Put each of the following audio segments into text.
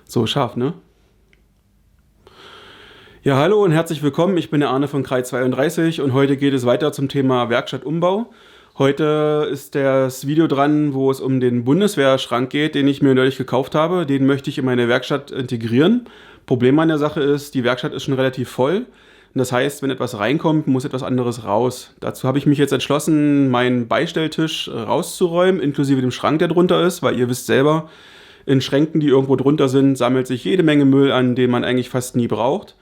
So scharf, ne? Ja, hallo und herzlich willkommen. Ich bin der Arne von Krei32 und heute geht es weiter zum Thema Werkstattumbau. Heute ist das Video dran, wo es um den Bundeswehrschrank geht, den ich mir neulich gekauft habe. Den möchte ich in meine Werkstatt integrieren. Problem an der Sache ist, die Werkstatt ist schon relativ voll. Und das heißt, wenn etwas reinkommt, muss etwas anderes raus. Dazu habe ich mich jetzt entschlossen, meinen Beistelltisch rauszuräumen, inklusive dem Schrank, der drunter ist, weil ihr wisst selber, in Schränken, die irgendwo drunter sind, sammelt sich jede Menge Müll an, den man eigentlich fast nie braucht.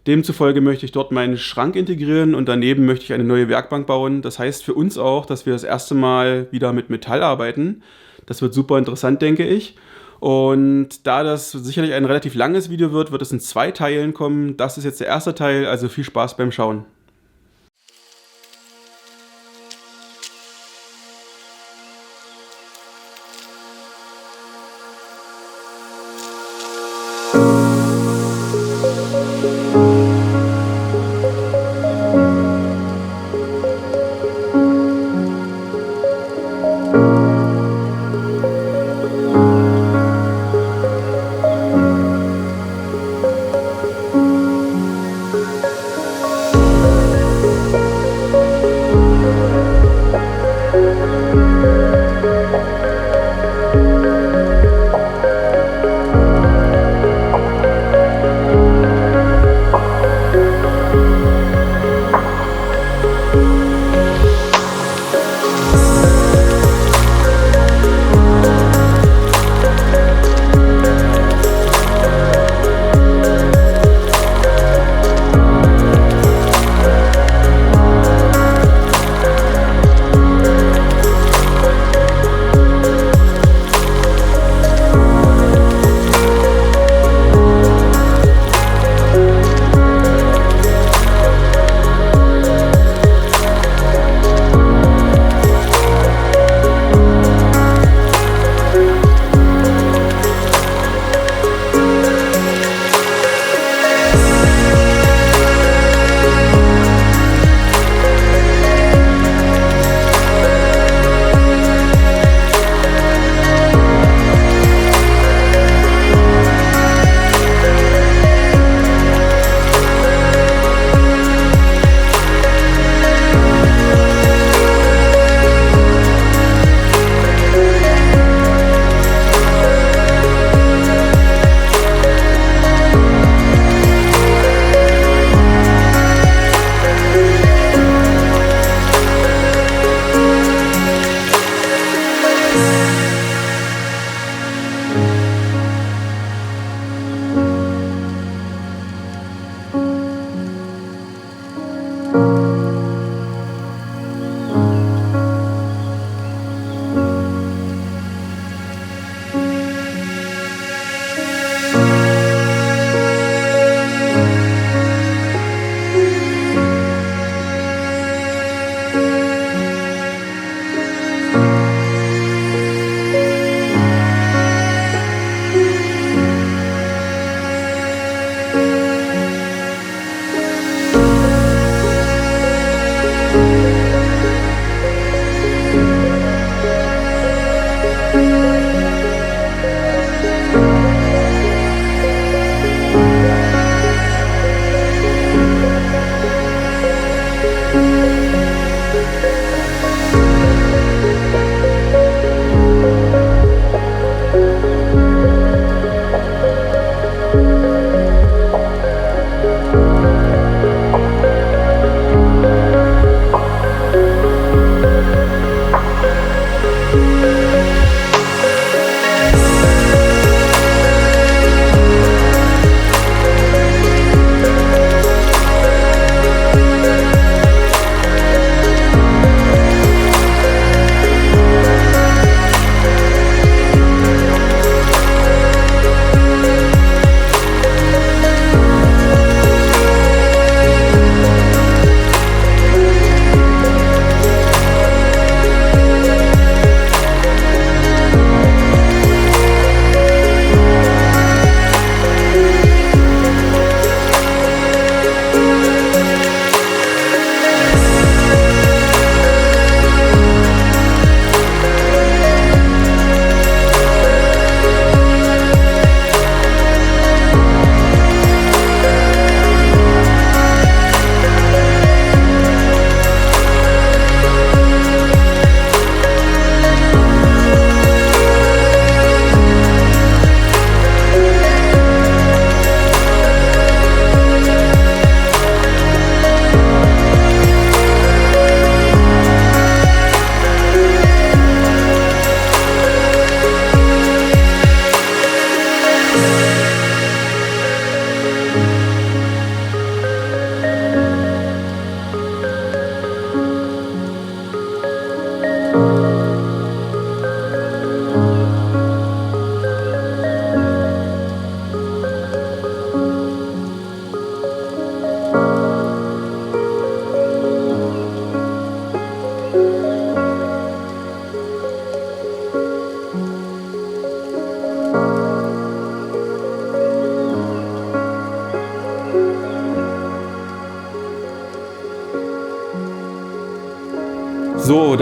Demzufolge möchte ich dort meinen Schrank integrieren und daneben möchte ich eine neue Werkbank bauen. Das heißt für uns auch, dass wir das erste Mal wieder mit Metall arbeiten. Das wird super interessant, denke ich. Und da das sicherlich ein relativ langes Video wird, wird es in 2 Teilen kommen. Das ist jetzt der erste Teil, also viel Spaß beim Schauen.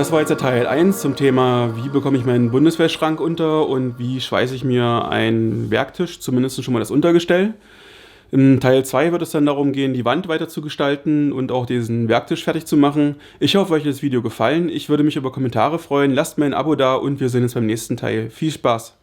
das war jetzt der Teil 1 zum Thema, wie bekomme ich meinen Bundeswehrschrank unter und wie schweiße ich mir einen Werktisch, zumindest schon mal das Untergestell. Im Teil 2 wird es dann darum gehen, die Wand weiter zu gestalten und auch diesen Werktisch fertig zu machen. Ich hoffe, euch hat das Video gefallen. Ich würde mich über Kommentare freuen. Lasst mir ein Abo da und wir sehen uns beim nächsten Teil. Viel Spaß!